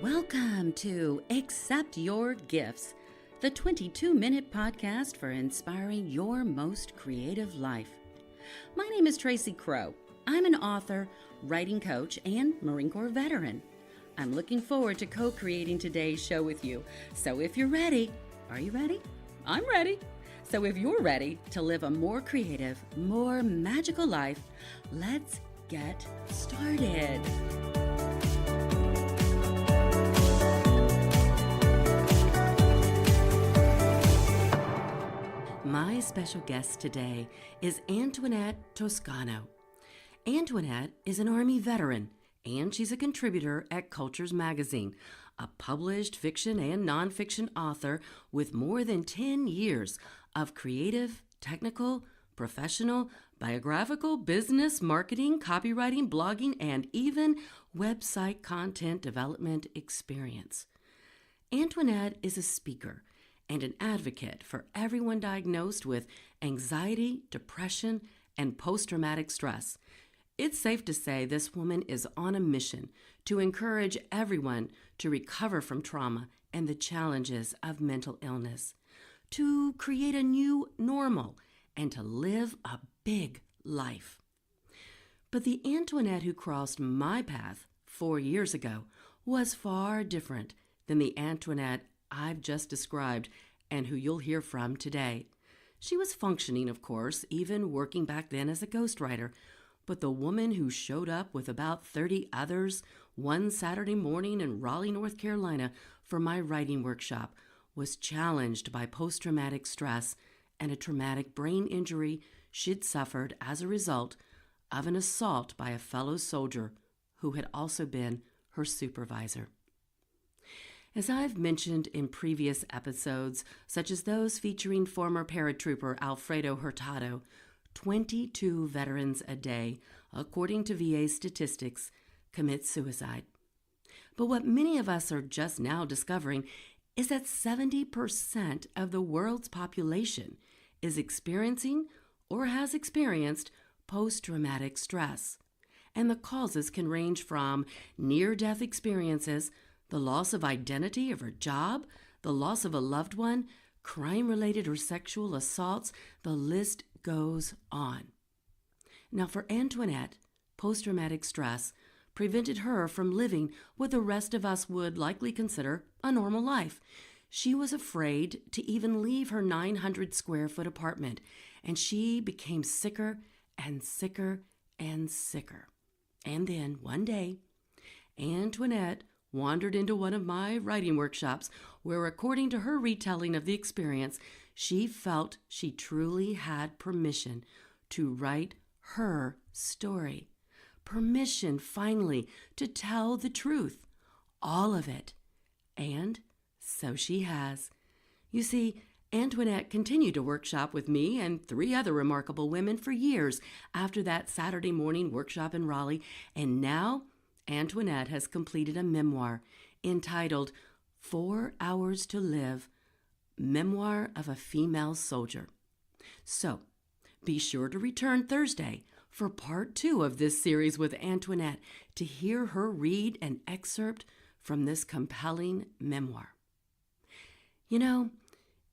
Welcome to Accept Your Gifts, the 22-minute podcast for inspiring your most creative life. My name is Tracy Crow. I'm an author, writing coach, and Marine Corps veteran. I'm looking forward to co-creating today's show with you. So if you're ready, are you ready? I'm ready. So if you're ready to live a more creative, more magical life, let's get started. My special guest today is Antoinette Toscano. Antoinette is an Army veteran, and she's a contributor at Cultures Magazine, a published fiction and nonfiction author with more than 10 years of creative, technical, professional, biographical, business, marketing, copywriting, blogging, and even website content development experience. Antoinette is a speaker and an advocate for everyone diagnosed with anxiety, depression, and post-traumatic stress. It's safe to say this woman is on a mission to encourage everyone to recover from trauma and the challenges of mental illness, to create a new normal, and to live a big life. But the Antoinette who crossed my path 4 years ago was far different than the Antoinette I've just described and who you'll hear from today. She was functioning, of course, even working back then as a ghostwriter, but the woman who showed up with about 30 others one Saturday morning in Raleigh, North Carolina for my writing workshop was challenged by post-traumatic stress and a traumatic brain injury she'd suffered as a result of an assault by a fellow soldier who had also been her supervisor. As I've mentioned in previous episodes, such as those featuring former paratrooper Alfredo Hurtado, 22 veterans a day, according to VA statistics, commit suicide. But what many of us are just now discovering is that 70% of the world's population is experiencing or has experienced post-traumatic stress. And the causes can range from near-death experiences, the loss of identity of a job, the loss of a loved one, crime-related or sexual assaults, the list goes on. Now for Antoinette, post-traumatic stress prevented her from living what the rest of us would likely consider a normal life. She was afraid to even leave her 900-square-foot apartment, and she became sicker and sicker and sicker. And then one day, Antoinette wandered into one of my writing workshops where, according to her retelling of the experience, she felt she truly had permission to write her story. Permission, finally, to tell the truth, all of it. And so she has. You see, Antoinette continued to workshop with me and 3 other remarkable women for years after that Saturday morning workshop in Raleigh, and now Antoinette has completed a memoir entitled 4 Hours to Live, Memoir of a Female Soldier. So, be sure to return Thursday for part 2 of this series with Antoinette to hear her read an excerpt from this compelling memoir. You know,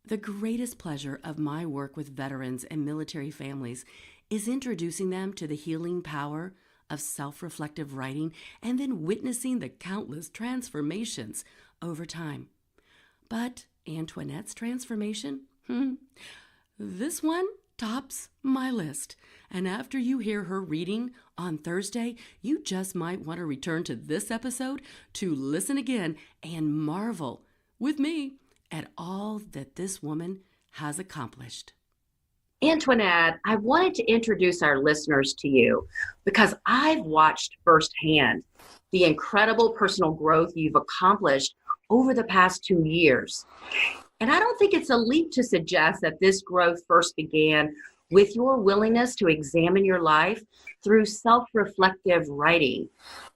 the greatest pleasure of my work with veterans and military families is introducing them to the healing power of self-reflective writing and then witnessing the countless transformations over time. But Antoinette's transformation? This one tops my list. And after you hear her reading on Thursday, you just might want to return to this episode to listen again and marvel with me at all that this woman has accomplished. Antoinette, I wanted to introduce our listeners to you because I've watched firsthand the incredible personal growth you've accomplished over the past 2 years. And I don't think it's a leap to suggest that this growth first began with your willingness to examine your life through self-reflective writing.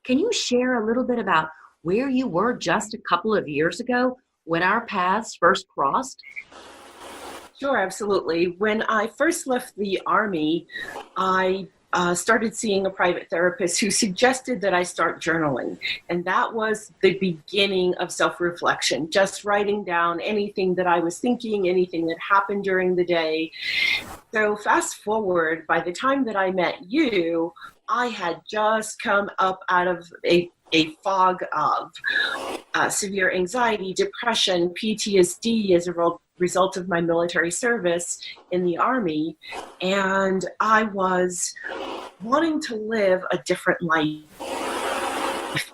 Can you share a little bit about where you were just a couple of years ago when our paths first crossed? Sure, absolutely. When I first left the Army, I started seeing a private therapist who suggested that I start journaling. And that was the beginning of self-reflection, just writing down anything that I was thinking, anything that happened during the day. So fast forward, by the time that I met you, I had just come up out of a fog of severe anxiety, depression, PTSD as a result of my military service in the Army. And I was wanting to live a different life.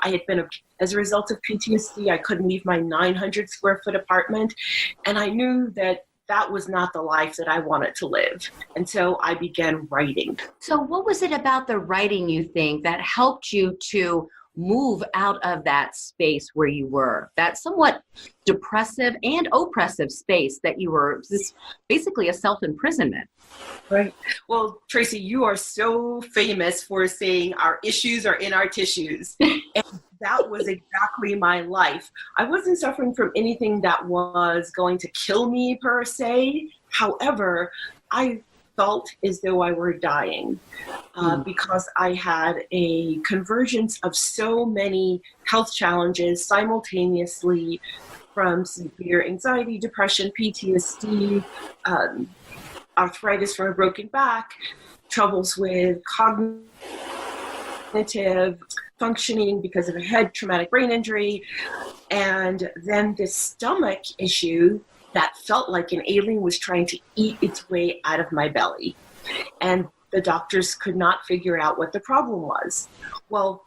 I had been, as a result of PTSD, I couldn't leave my 900 square foot apartment. And I knew that that was not the life that I wanted to live. And so I began writing. So what was it about the writing, you think, that helped you to move out of that space where you were, that somewhat depressive and oppressive space that you were, this basically a self-imprisonment? Right. Well, Tracy, you are so famous for saying our issues are in our tissues. And that was exactly my life. I wasn't suffering from anything that was going to kill me per se. However, I felt as though I were dying because I had a convergence of so many health challenges simultaneously, from severe anxiety, depression, PTSD, arthritis from a broken back, troubles with cognitive functioning because of a head traumatic brain injury, and then this stomach issue that felt like an alien was trying to eat its way out of my belly. And the doctors could not figure out what the problem was. Well,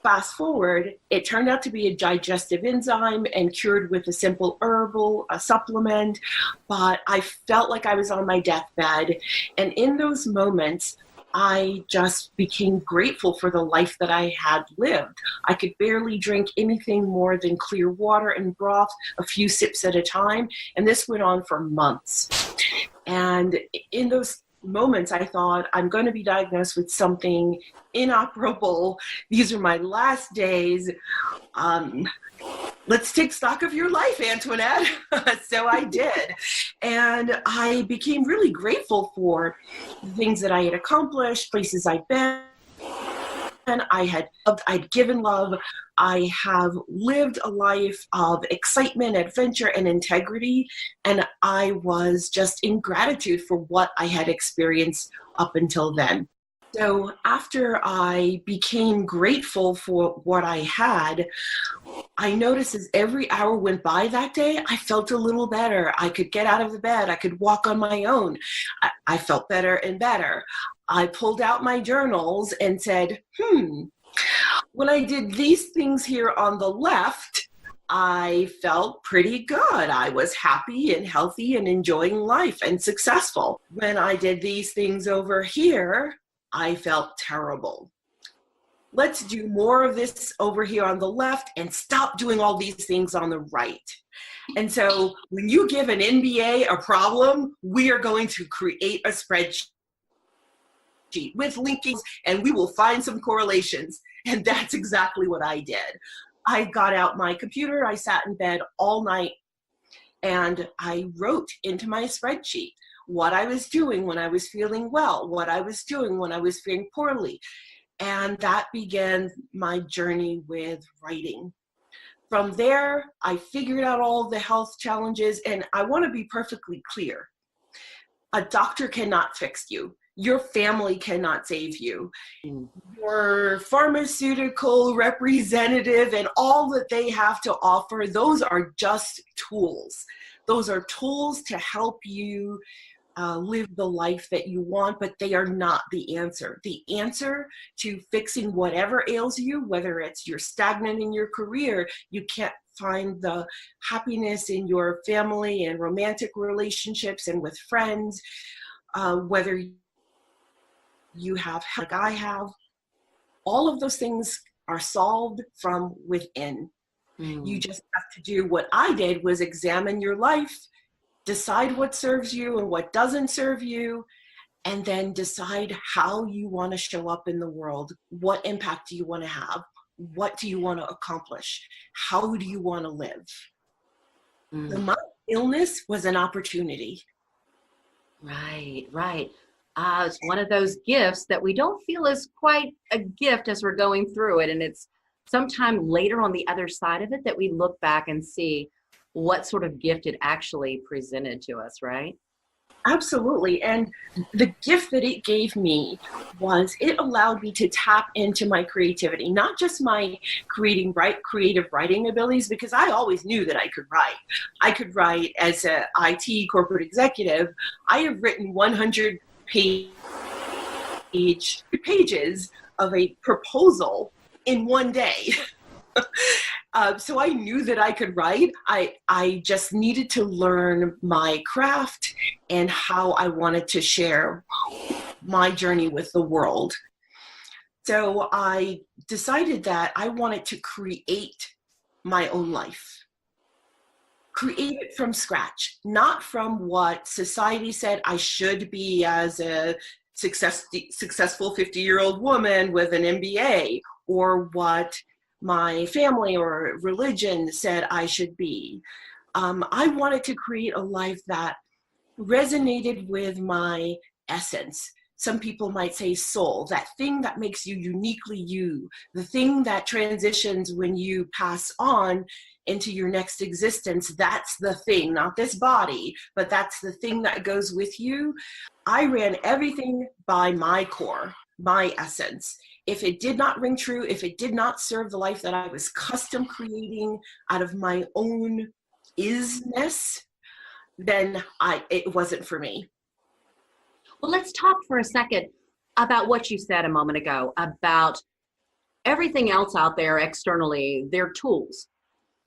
fast forward, it turned out to be a digestive enzyme and cured with a simple herbal supplement, but I felt like I was on my deathbed. And in those moments, I just became grateful for the life that I had lived. I could barely drink anything more than clear water and broth, a few sips at a time, and this went on for months. And in those moments, I thought, I'm going to be diagnosed with something inoperable. These are my last days. Let's take stock of your life, Antoinette. So I did. And I became really grateful for the things that I had accomplished, places I'd been. And I'd given love. I have lived a life of excitement, adventure, and integrity. And I was just in gratitude for what I had experienced up until then. So after I became grateful for what I had, I noticed as every hour went by that day, I felt a little better. I could get out of the bed. I could walk on my own. I felt better and better. I pulled out my journals and said, when I did these things here on the left, I felt pretty good. I was happy and healthy and enjoying life and successful. When I did these things over here, I felt terrible. Let's do more of this over here on the left and stop doing all these things on the right. And so when you give an NBA a problem, we are going to create a spreadsheet with linkings, and we will find some correlations. And that's exactly what I did. I got out my computer, I sat in bed all night, and I wrote into my spreadsheet what I was doing when I was feeling well, what I was doing when I was feeling poorly. And that began my journey with writing. From there, I figured out all the health challenges, and I want to be perfectly clear. A doctor cannot fix you. Your family cannot save you. Your pharmaceutical representative and all that they have to offer, those are just tools. Those are tools to help you live the life that you want, but they are not the answer. The answer to fixing whatever ails you, whether it's you're stagnant in your career, you can't find the happiness in your family and romantic relationships and with friends, whether you have, like I have, all of those things are solved from within. You just have to do what I did, was examine your life, decide what serves you and what doesn't serve you, and then decide how you want to show up in the world. What impact do you want to have? What do you want to accomplish? How do you want to live? My illness was an opportunity. Right, right. It's one of those gifts that we don't feel is quite a gift as we're going through it. And it's sometime later on the other side of it that we look back and see what sort of gift it actually presented to us, right? Absolutely. And the gift that it gave me was it allowed me to tap into my creativity, not just my creative writing abilities, because I always knew that I could write. I could write as a IT corporate executive. I have written 100 pages of a proposal in one day. So I knew that I could write. I just needed to learn my craft and how I wanted to share my journey with the world. So I decided that I wanted to create my own life. Create it from scratch, not from what society said I should be as a successful 50-year-old woman with an MBA, or what my family or religion said I should be. I wanted to create a life that resonated with my essence. Some people might say soul, that thing that makes you uniquely you, the thing that transitions when you pass on into your next existence. That's the thing, not this body, but that's the thing that goes with you. I ran everything by my core, my essence. If it did not ring true, if it did not serve the life that I was custom creating out of my own isness, then it wasn't for me. Well, let's talk for a second about what you said a moment ago about everything else out there externally. They're tools,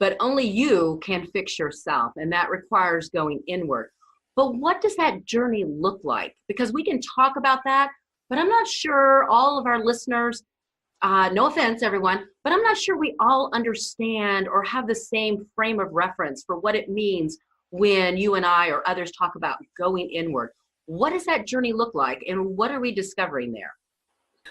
but only you can fix yourself, and that requires going inward. But what does that journey look like? Because we can talk about that, but I'm not sure all of our listeners, no offense everyone, but I'm not sure we all understand or have the same frame of reference for what it means when you and I or others talk about going inward. What does that journey look like, and what are we discovering there?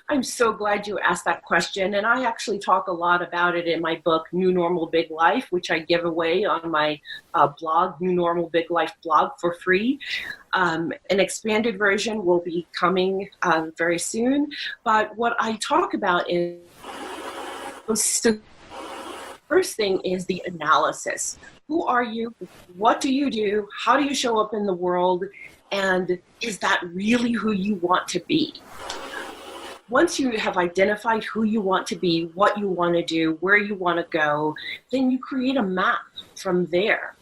I'm so glad you asked that question, and I actually talk a lot about it in my book, New Normal Big Life, which I give away on my blog, New Normal Big Life blog, for free. An expanded version will be coming very soon, but what I talk about is the first thing is the analysis. Who are you? What do you do? How do you show up in the world? And is that really who you want to be? Once you have identified who you want to be, what you want to do, where you want to go, then you create a map from there.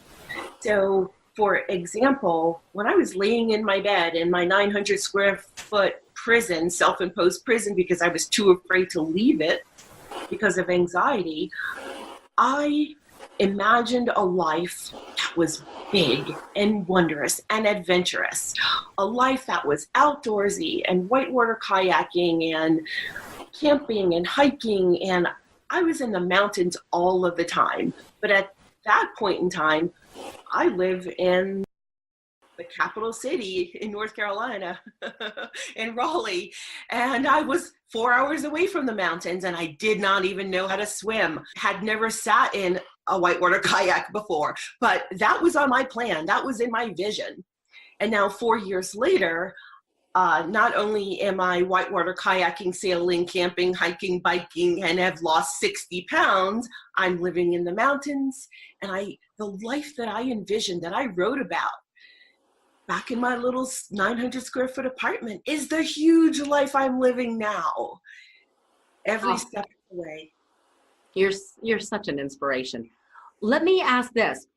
So, for example, when I was laying in my bed in my 900 square foot prison, self-imposed prison, because I was too afraid to leave it because of anxiety, I imagined a life that was big and wondrous and adventurous, a life that was outdoorsy and whitewater kayaking and camping and hiking, and I was in the mountains all of the time. But at that point in time, I live in the capital city in North Carolina, in Raleigh, and I was 4 hours away from the mountains, and I did not even know how to swim, had never sat in a whitewater kayak before, but that was on my plan. That was in my vision. And now 4 years later, not only am I whitewater kayaking, sailing, camping, hiking, biking, and have lost 60 pounds, I'm living in the mountains, and the life that I envisioned, that I wrote about back in my little 900 square foot apartment, is the huge life I'm living now, every step of the way. You're such an inspiration. Let me ask this.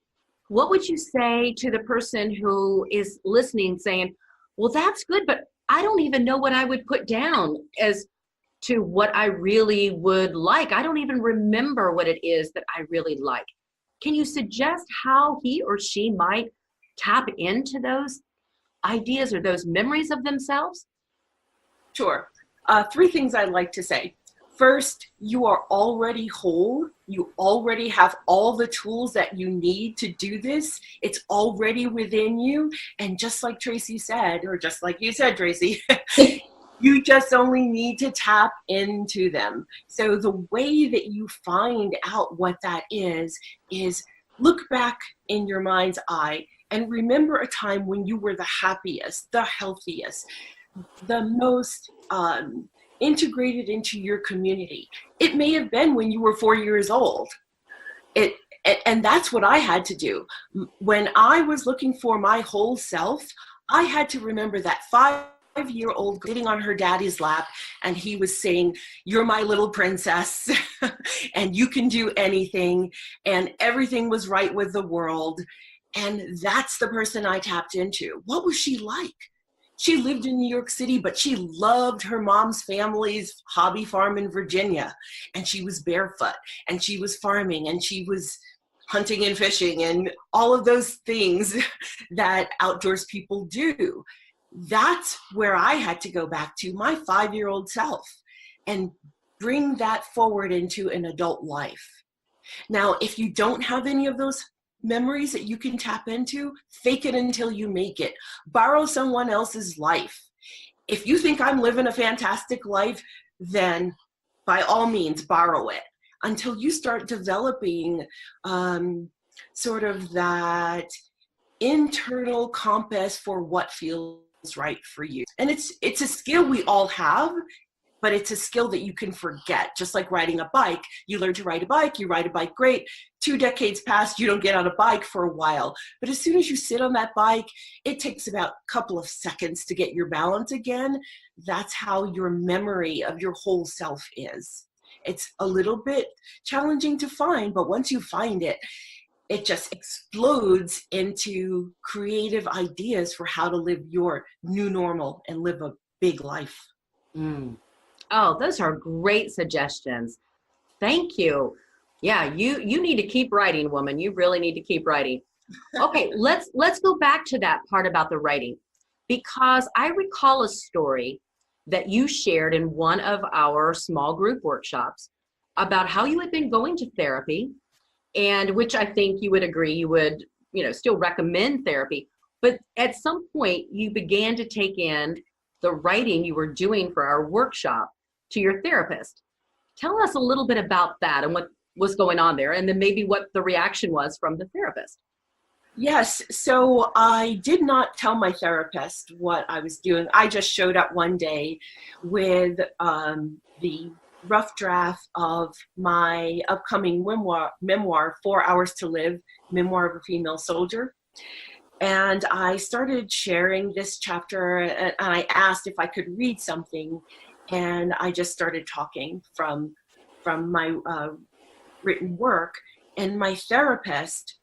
What would you say to the person who is listening saying, well, that's good, but I don't even know what I would put down as to what I really would like. I don't even remember what it is that I really like. Can you suggest how he or she might tap into those ideas or those memories of themselves? Sure. 3 things I'd like to say. First, you are already whole. You already have all the tools that you need to do this. It's already within you. And just like Tracy said, or just like you said, Tracy, you just only need to tap into them. So the way that you find out what that is look back in your mind's eye and remember a time when you were the happiest, the healthiest, the most integrated into your community. It may have been when you were 4 years old. And that's what I had to do. When I was looking for my whole self, I had to remember that 5-year-old sitting on her daddy's lap, and he was saying, "You're my little princess, and you can do anything," and everything was right with the world. And that's the person I tapped into. What was she like? She lived in New York City, but she loved her mom's family's hobby farm in Virginia. And she was barefoot, and she was farming, and she was hunting and fishing, and all of those things that outdoors people do. That's where I had to go back to, my 5-year-old self, and bring that forward into an adult life. Now, if you don't have any of those memories that you can tap into, fake it until you make it. Borrow someone else's life. If you think I'm living a fantastic life, then by all means borrow it until you start developing sort of that internal compass for what feels right for you. And it's a skill we all have, but it's a skill that you can forget. Just like riding a bike, you learn to ride a bike, you ride a bike great. 2 decades pass, you don't get on a bike for a while. But as soon as you sit on that bike, it takes about a couple of seconds to get your balance again. That's how your memory of your whole self is. It's a little bit challenging to find, but once you find it, it just explodes into creative ideas for how to live your new normal and live a big life. Mm. Oh, those are great suggestions. Thank you. Yeah, you need to keep writing, woman. You really need to keep writing. Okay, let's go back to that part about the writing, because I recall a story that you shared in one of our small group workshops about how you had been going to therapy, and which I think you would agree you would, still recommend therapy. But at some point you began to take in the writing you were doing for our workshop to your therapist. Tell us a little bit about that and what was going on there, and then maybe what the reaction was from the therapist. Yes, so I did not tell my therapist what I was doing. I just showed up one day with the rough draft of my upcoming memoir, 4 Hours to Live, Memoir of a Female Soldier. And I started sharing this chapter, and I asked if I could read something, and I just started talking from my written work. And my therapist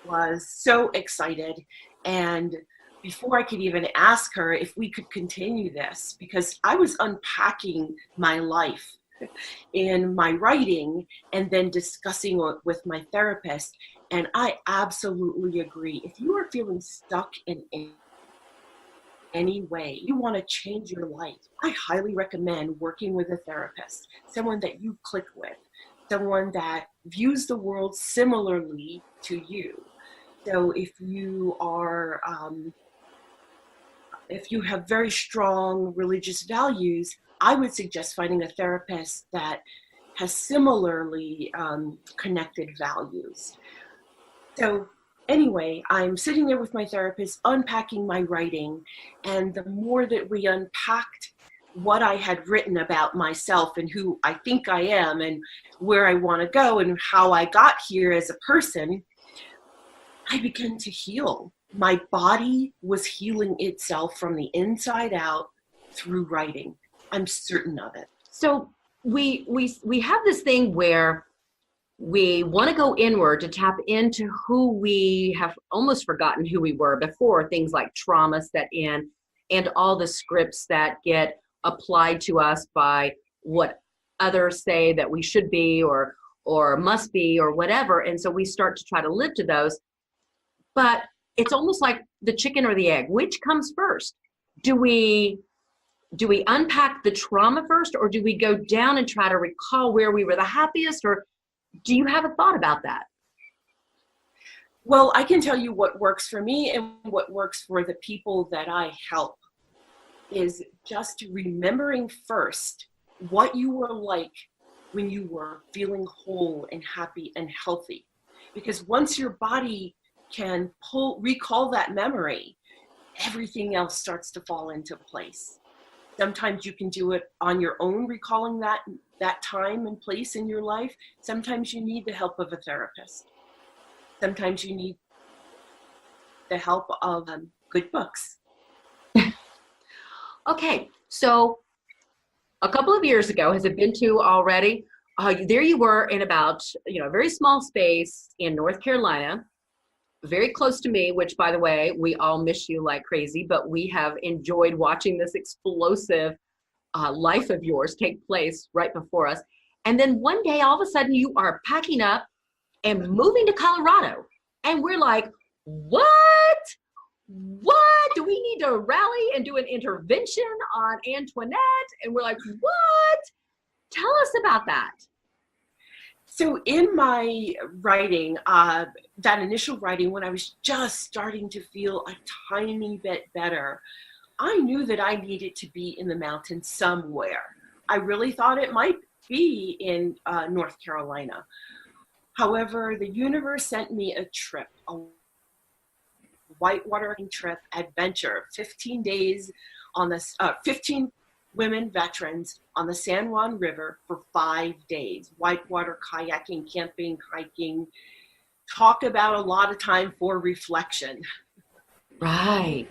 was so excited, and before I could even ask her if we could continue this, because I was unpacking my life in my writing and then discussing it with my therapist. And I absolutely agree. If you are feeling stuck in any way, you want to change your life, I highly recommend working with a therapist, someone that you click with, someone that views the world similarly to you. So if you are, if you have very strong religious values, I would suggest finding a therapist that has similarly connected values. So anyway, I'm sitting there with my therapist, unpacking my writing, and the more that we unpacked what I had written about myself and who I think I am and where I want to go and how I got here as a person, I began to heal. My body was healing itself from the inside out through writing. I'm certain of it. So we have this thing where we want to go inward to tap into who we have almost forgotten who we were before things like trauma set in and all the scripts that get applied to us by what others say that we should be or must be or whatever. And so we start to try to live to those. But it's almost like the chicken or the egg. Which comes first? Do we unpack the trauma first, or do we go down and try to recall where we were the happiest? Or do you have a thought about that? Well, I can tell you what works for me and what works for the people that I help is just remembering first what you were like when you were feeling whole and happy and healthy. Because once your body can recall that memory, everything else starts to fall into place. Sometimes you can do it on your own, recalling that time and place in your life. Sometimes you need the help of a therapist. Sometimes you need the help of good books. Okay, so a couple of years ago, has it been two already? There you were in about, a very small space in North Carolina, very close to me, which, by the way, we all miss you like crazy, but we have enjoyed watching this explosive life of yours take place right before us. And then one day, all of a sudden, you are packing up and moving to Colorado. And we're like, what? What? Do we need to rally and do an intervention on Antoinette? And we're like, what? Tell us about that. So in my writing, that initial writing, when I was just starting to feel a tiny bit better, I knew that I needed to be in the mountains somewhere. I really thought it might be in North Carolina. However, the universe sent me a trip, a whitewater trip adventure, 15 days on this, 15 women veterans on the San Juan River for 5 days. Whitewater kayaking, camping, hiking. Talk about a lot of time for reflection. Right.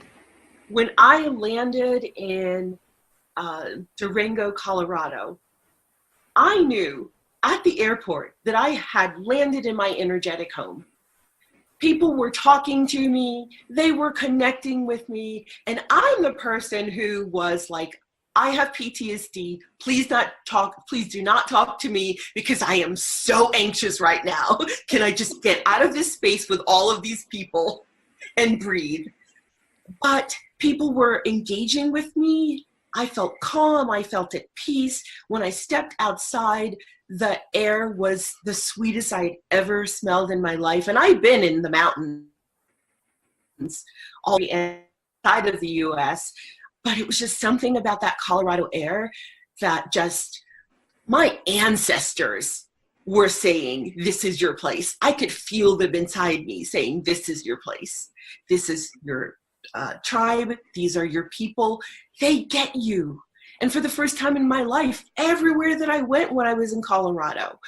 When I landed in Durango, Colorado, I knew at the airport that I had landed in my energetic home. People were talking to me, they were connecting with me, and I'm the person who was like, I have PTSD, please do not talk to me because I am so anxious right now. Can I just get out of this space with all of these people and breathe? But people were engaging with me. I felt calm, I felt at peace. When I stepped outside, the air was the sweetest I'd ever smelled in my life. And I've been in the mountains all the inside of the US, but it was just something about that Colorado air that just, my ancestors were saying, this is your place. I could feel them inside me saying, this is your place. This is your tribe. These are your people. They get you. And for the first time in my life, everywhere that I went when I was in Colorado,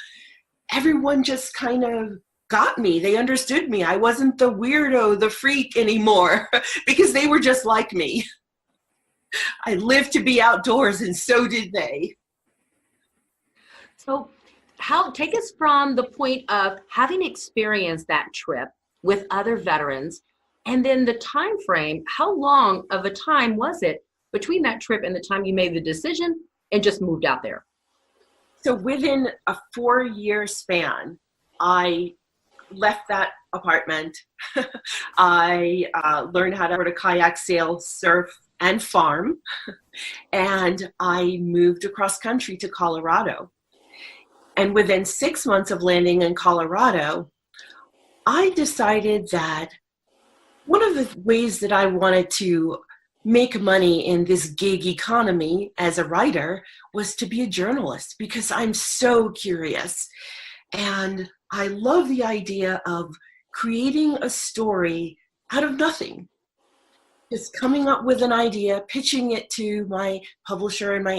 everyone just kind of got me. They understood me. I wasn't the weirdo, the freak anymore because they were just like me. I lived to be outdoors and so did they. So take us from the point of having experienced that trip with other veterans, and then the time frame, how long of a time was it between that trip and the time you made the decision and just moved out there? So within a 4-year span, I left that apartment. I learned how to kayak, sail, surf, and farm. And I moved across country to Colorado. And within 6 months of landing in Colorado, I decided that one of the ways that I wanted to make money in this gig economy as a writer was to be a journalist, because I'm so curious. And I love the idea of creating a story out of nothing. Just coming up with an idea, pitching it to my publisher and my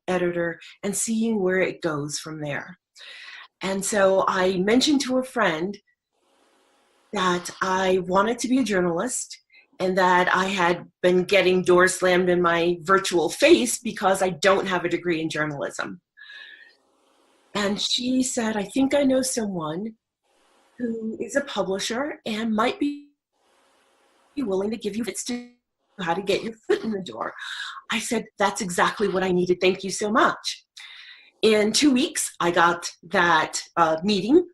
editor, and seeing where it goes from there. And so I mentioned to a friend that I wanted to be a journalist and that I had been getting doors slammed in my virtual face because I don't have a degree in journalism. And she said, I think I know someone who is a publisher and might be willing to give you tips to how to get your foot in the door. I said, that's exactly what I needed. Thank you so much. In 2 weeks, I got that meeting.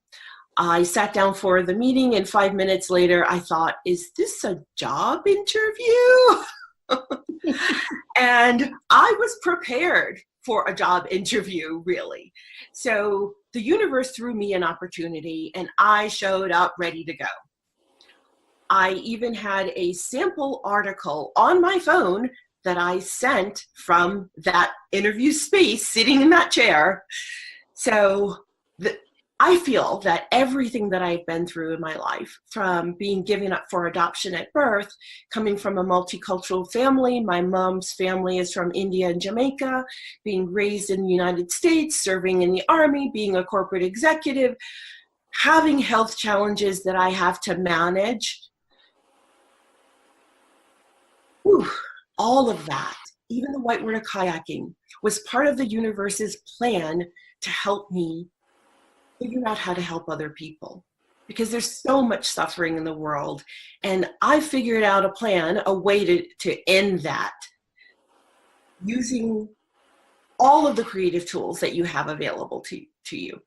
I sat down for the meeting, and 5 minutes later, I thought, is this a job interview? And I was prepared for a job interview, really. So the universe threw me an opportunity, and I showed up ready to go. I even had a sample article on my phone that I sent from that interview space, sitting in that chair. So I feel that everything that I've been through in my life, from being given up for adoption at birth, coming from a multicultural family, my mom's family is from India and Jamaica, being raised in the United States, serving in the Army, being a corporate executive, having health challenges that I have to manage, all of that, even the whitewater kayaking, was part of the universe's plan to help me figure out how to help other people, because there's so much suffering in the world. And I figured out a plan, a way to end that, using all of the creative tools that you have available to you.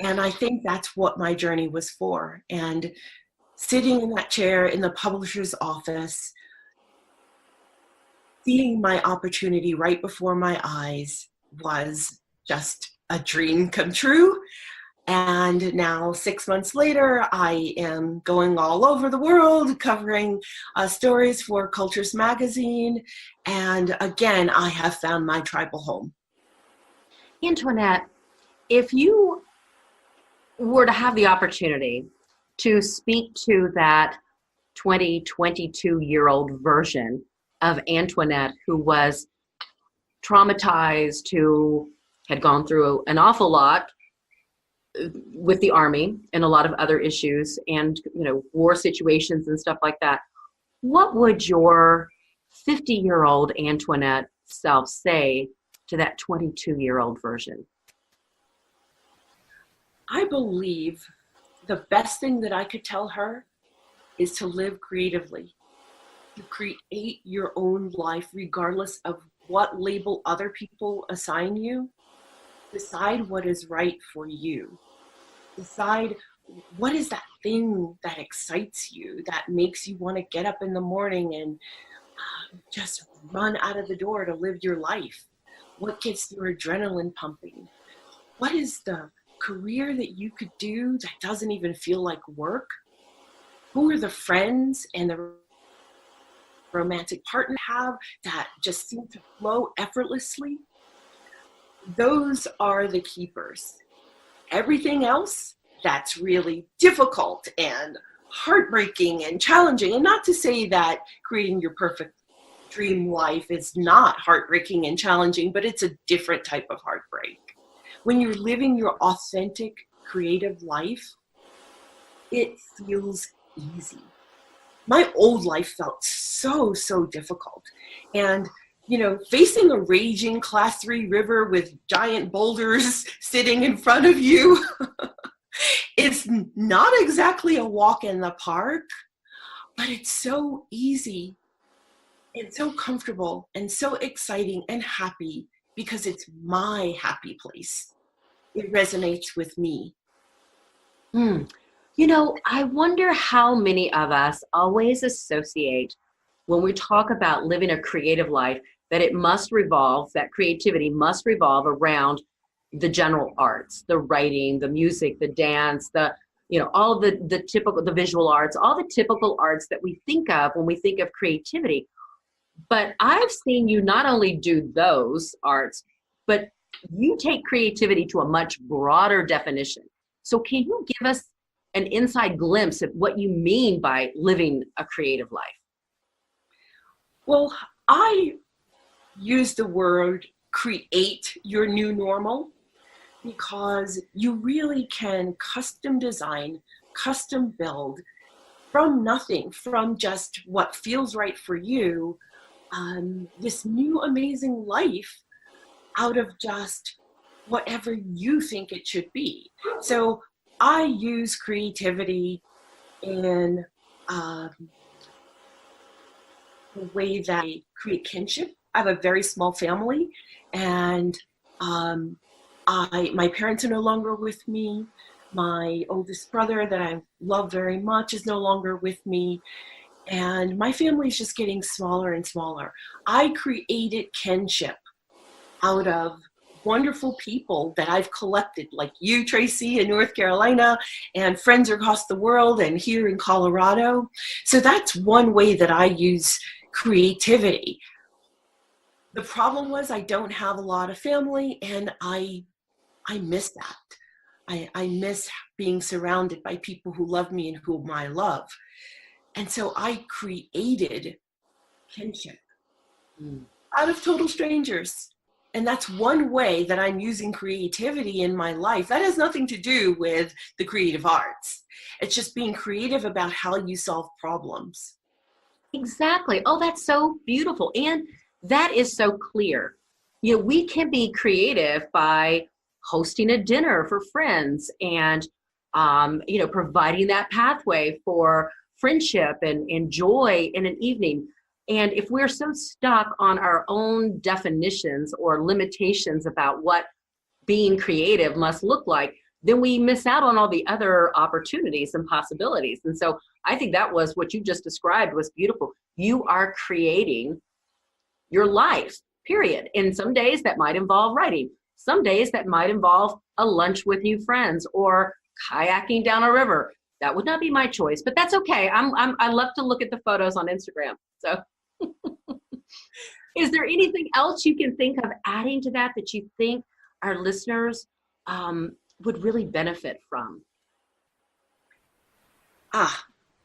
And I think that's what my journey was for. And sitting in that chair in the publisher's office, seeing my opportunity right before my eyes was just a dream come true. And now 6 months later, I am going all over the world covering stories for Cultures Magazine. And again, I have found my tribal home. Antoinette, if you were to have the opportunity to speak to that 22-year-old version of Antoinette, who was traumatized, who had gone through an awful lot with the Army and a lot of other issues and, war situations and stuff like that, what would your 50-year-old Antoinette self say to that 22-year-old version? I believe the best thing that I could tell her is to live creatively, to create your own life regardless of what label other people assign you. Decide what is right for you. Decide what is that thing that excites you, that makes you want to get up in the morning and just run out of the door to live your life. What gets your adrenaline pumping? What is the career that you could do that doesn't even feel like work? Who are the friends and the romantic partner have that just seem to flow effortlessly? Those are the keepers. Everything else that's really difficult and heartbreaking and challenging, and not to say that creating your perfect dream life is not heartbreaking and challenging, but it's a different type of heartbreak. When you're living your authentic, creative life, it feels easy. My old life felt so difficult. And facing a raging Class 3 river with giant boulders sitting in front of you, it's not exactly a walk in the park, but it's so easy and so comfortable and so exciting and happy because it's my happy place. It resonates with me. I wonder how many of us always associate, when we talk about living a creative life, that creativity must revolve around the general arts, the writing, the music, the dance, all of the typical, the visual arts, all the typical arts that we think of when we think of creativity. But I've seen you not only do those arts, but you take creativity to a much broader definition. So can you give us an inside glimpse of what you mean by living a creative life? Well, I use the word create your new normal because you really can custom design, custom build from nothing, from just what feels right for you, this new amazing life out of just whatever you think it should be. So I use creativity in the way that I create kinship. I have a very small family, and my parents are no longer with me. My oldest brother that I love very much is no longer with me. And my family is just getting smaller and smaller. I created kinship out of wonderful people that I've collected, like you, Tracy, in North Carolina, and friends across the world and here in Colorado. So that's one way that I use creativity. The problem was I don't have a lot of family, and I miss that. I miss being surrounded by people who love me and whom I love. And so I created kinship out of total strangers. And that's one way that I'm using creativity in my life. That has nothing to do with the creative arts. It's just being creative about how you solve problems. Exactly. Oh, that's so beautiful. And that is so clear. You know, we can be creative by hosting a dinner for friends and, providing that pathway for friendship and joy in an evening. And if we're so stuck on our own definitions or limitations about what being creative must look like, then we miss out on all the other opportunities and possibilities. And so I think that was what you just described was beautiful. You are creating your life, period. And some days that might involve writing. Some days that might involve a lunch with you friends or kayaking down a river. That would not be my choice, but that's okay. I love to look at the photos on Instagram. So is there anything else you can think of adding to that you think our listeners would really benefit from?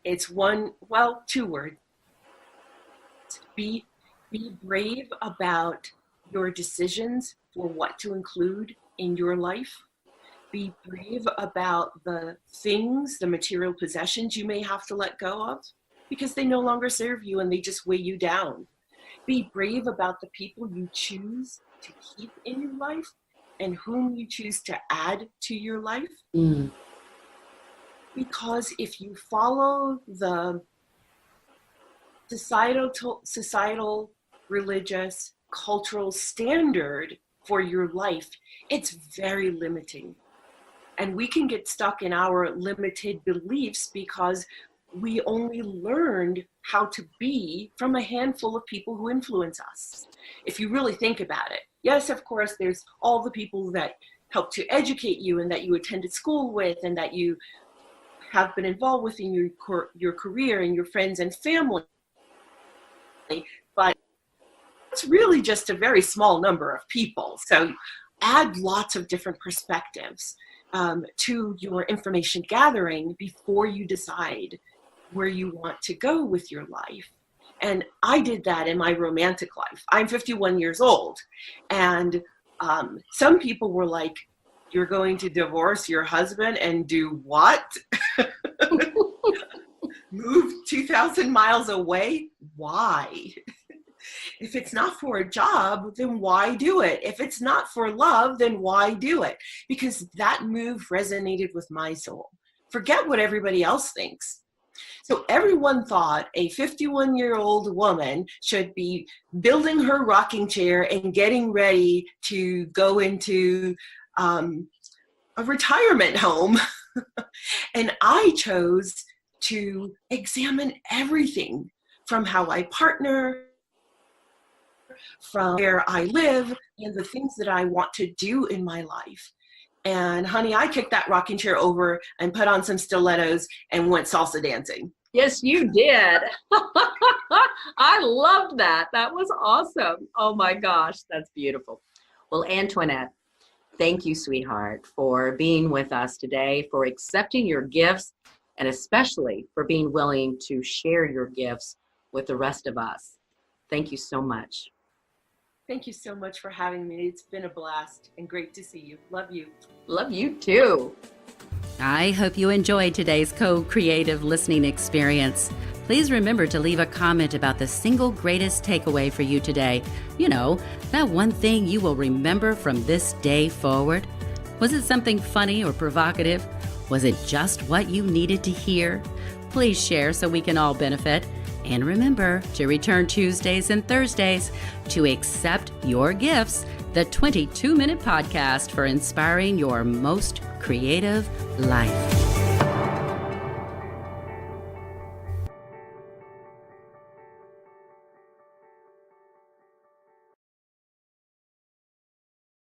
It's two words. Be brave about your decisions for what to include in your life. Be brave about the things, the material possessions you may have to let go of because they no longer serve you and they just weigh you down. Be brave about the people you choose to keep in your life and whom you choose to add to your life. Because if you follow the societal, religious, cultural standard for your life, it's very limiting. And we can get stuck in our limited beliefs because we only learned how to be from a handful of people who influence us. If you really think about it. Yes, of course, there's all the people that help to educate you and that you attended school with and that you have been involved with in your career and your friends and family. But it's really just a very small number of people. So add lots of different perspectives to your information gathering before you decide where you want to go with your life. And I did that in my romantic life. I'm 51 years old. And some people were like, you're going to divorce your husband and do what? Move 2,000 miles away? Why? If it's not for a job, then why do it? If it's not for love, then why do it? Because that move resonated with my soul. Forget what everybody else thinks. So everyone thought a 51-year-old woman should be building her rocking chair and getting ready to go into a retirement home. And I chose to examine everything from how I partner, from where I live, and the things that I want to do in my life. And honey, I kicked that rocking chair over and put on some stilettos and went salsa dancing. Yes, you did. I loved that. That was awesome. Oh my gosh, that's beautiful. Well, Antoinette, thank you, sweetheart, for being with us today, for accepting your gifts, and especially for being willing to share your gifts with the rest of us. Thank you so much. Thank you so much for having me. It's been a blast and great to see you. Love you. Love you too. I hope you enjoyed today's co-creative listening experience. Please remember to leave a comment about the single greatest takeaway for you today. You know, that one thing you will remember from this day forward. Was it something funny or provocative? Was it just what you needed to hear? Please share so we can all benefit. And remember to return Tuesdays and Thursdays to Accept Your Gifts, the 22-minute podcast for inspiring your most creative life.